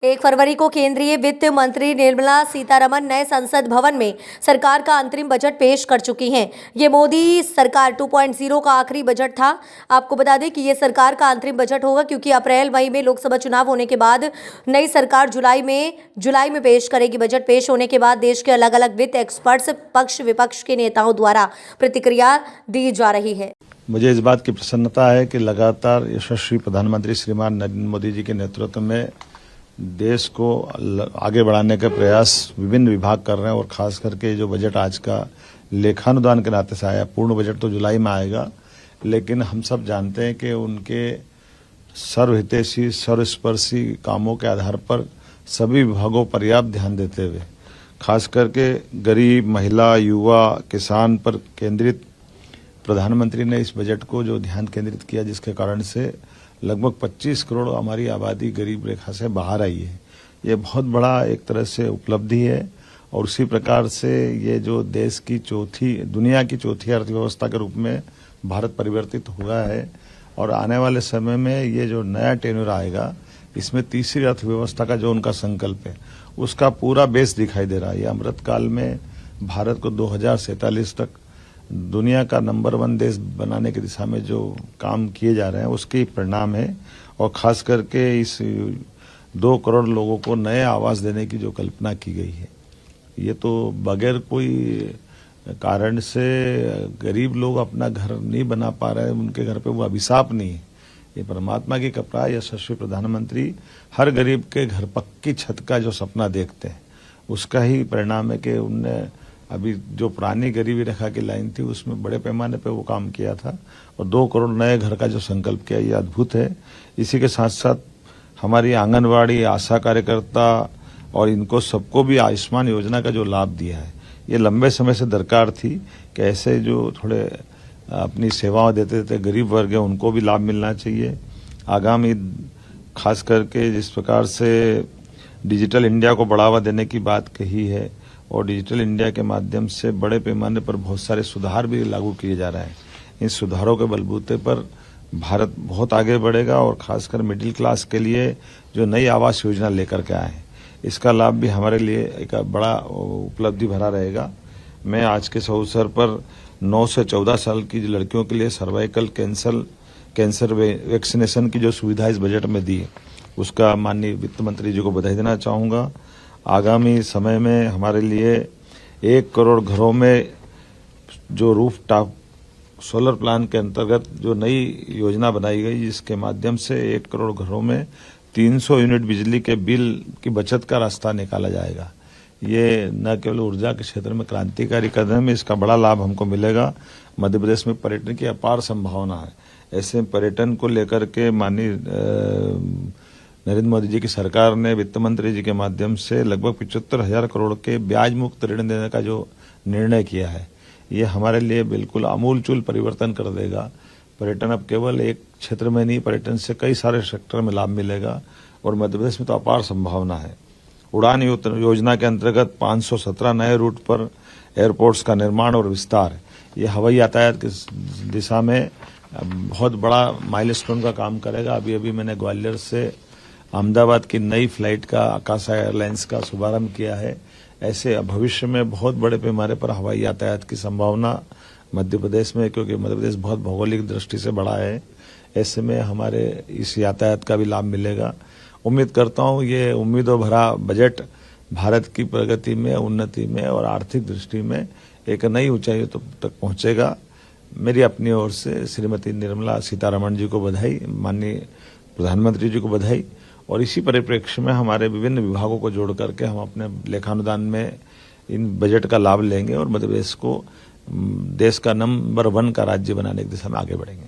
1 फरवरी को केंद्रीय वित्त मंत्री निर्मला सीतारमण नए संसद भवन में सरकार का अंतरिम बजट पेश कर चुकी हैं। ये मोदी सरकार 2.0 का आखिरी बजट था। आपको बता दें कि ये सरकार का अंतरिम बजट होगा, क्योंकि अप्रैल मई में लोकसभा चुनाव होने के बाद नई सरकार जुलाई में पेश करेगी। बजट पेश होने के बाद देश के अलग अलग वित्त एक्सपर्ट्स, पक्ष विपक्ष के नेताओं द्वारा प्रतिक्रिया दी जा रही है। मुझे इस बात की प्रसन्नता है कि लगातार यशस्वी प्रधानमंत्री श्रीमान नरेंद्र मोदी जी के नेतृत्व में देश को आगे बढ़ाने का प्रयास विभिन्न विभाग कर रहे हैं, और खास करके जो बजट आज का लेखानुदान के नाते से आया, पूर्ण बजट तो जुलाई में आएगा, लेकिन हम सब जानते हैं कि उनके सर्वहितैषी सर्वस्पर्शी कामों के आधार पर सभी विभागों पर पर्याप्त ध्यान देते हुए खास करके गरीब, महिला, युवा, किसान पर केंद्रित प्रधानमंत्री ने इस बजट को जो ध्यान केंद्रित किया, जिसके कारण से लगभग 25 करोड़ हमारी आबादी गरीब रेखा से बाहर आई है। ये बहुत बड़ा एक तरह से उपलब्धि है, और उसी प्रकार से ये जो देश की दुनिया की चौथी अर्थव्यवस्था के रूप में भारत परिवर्तित हुआ है, और आने वाले समय में ये जो नया टेन्योर आएगा, इसमें तीसरी अर्थव्यवस्था का जो उनका संकल्प है, उसका पूरा बेस दिखाई दे रहा है। ये अमृतकाल में भारत को 2047 तक दुनिया का नंबर 1 देश बनाने की दिशा में जो काम किए जा रहे हैं, उसके परिणाम है। और खास करके इस 2 करोड़ लोगों को नए आवास देने की जो कल्पना की गई है, ये तो बगैर कोई कारण से गरीब लोग अपना घर नहीं बना पा रहे हैं, उनके घर पे वो अभिशाप नहीं है, ये परमात्मा की कृपा है। यशस्वी प्रधानमंत्री हर गरीब के घर पक्की छत का जो सपना देखते हैं, उसका ही परिणाम है कि उनने अभी जो पुरानी गरीबी रेखा की लाइन थी, उसमें बड़े पैमाने पे वो काम किया था, और 2 करोड़ नए घर का जो संकल्प किया, ये अद्भुत है। इसी के साथ साथ हमारी आंगनवाड़ी, आशा कार्यकर्ता और इनको सबको भी आयुष्मान योजना का जो लाभ दिया है, ये लंबे समय से दरकार थी कि ऐसे जो थोड़े अपनी सेवाएं देते थे गरीब वर्ग है, उनको भी लाभ मिलना चाहिए। आगामी खास करके जिस प्रकार से डिजिटल इंडिया को बढ़ावा देने की बात कही है, और डिजिटल इंडिया के माध्यम से बड़े पैमाने पर बहुत सारे सुधार भी लागू किए जा रहे हैं। इन सुधारों के बलबूते पर भारत बहुत आगे बढ़ेगा, और खासकर मिडिल क्लास के लिए जो नई आवास योजना लेकर के आए हैं, इसका लाभ भी हमारे लिए एक बड़ा उपलब्धि भरा रहेगा। मैं आज के इस अवसर पर 9 से 14 साल की लड़कियों के लिए सर्वाइकल कैंसर वैक्सीनेशन की जो सुविधा इस बजट में दी है, उसका माननीय वित्त मंत्री जी को बधाई देना चाहूँगा। आगामी समय में हमारे लिए 1 करोड़ घरों में जो रूफ टॉप सोलर प्लांट के अंतर्गत जो नई योजना बनाई गई, जिसके माध्यम से 1 करोड़ घरों में 300 यूनिट बिजली के बिल की बचत का रास्ता निकाला जाएगा। ये न केवल ऊर्जा के क्षेत्र में क्रांतिकारी कदम है, इसका बड़ा लाभ हमको मिलेगा। मध्य प्रदेश में पर्यटन की अपार संभावना है। ऐसे पर्यटन को लेकर के माननीय नरेंद्र मोदी जी की सरकार ने वित्त मंत्री जी के माध्यम से लगभग 75,000 करोड़ के ब्याज मुक्त ऋण देने का जो निर्णय किया है, ये हमारे लिए बिल्कुल आमूलचूल परिवर्तन कर देगा। पर्यटन अब केवल एक क्षेत्र में नहीं, पर्यटन से कई सारे सेक्टर में लाभ मिलेगा, और मध्य प्रदेश में तो अपार संभावना है। उड़ान योजना के अंतर्गत 517 नए रूट पर एयरपोर्ट्स का निर्माण और विस्तार, ये हवाई यातायात की दिशा में बहुत बड़ा माइलस्टोन का काम करेगा। अभी मैंने ग्वालियर से अहमदाबाद की नई फ्लाइट का आकाशा एयरलाइंस का शुभारंभ किया है। ऐसे भविष्य में बहुत बड़े पैमाने पर हवाई यातायात की संभावना मध्य प्रदेश में, क्योंकि मध्य प्रदेश बहुत भौगोलिक दृष्टि से बड़ा है, ऐसे में हमारे इस यातायात का भी लाभ मिलेगा। उम्मीद करता हूँ ये उम्मीदों भरा बजट भारत की प्रगति में, उन्नति में और आर्थिक दृष्टि में एक नई ऊंचाई तक पहुंचेगा। मेरी अपनी ओर से श्रीमती निर्मला सीतारमण जी को बधाई, माननीय प्रधानमंत्री जी को बधाई, और इसी परिप्रेक्ष्य में हमारे विभिन्न विभागों को जोड़ करके हम अपने लेखानुदान में इन बजट का लाभ लेंगे, और मध्य प्रदेश को देश का नंबर 1 का राज्य बनाने की दिशा में आगे बढ़ेंगे।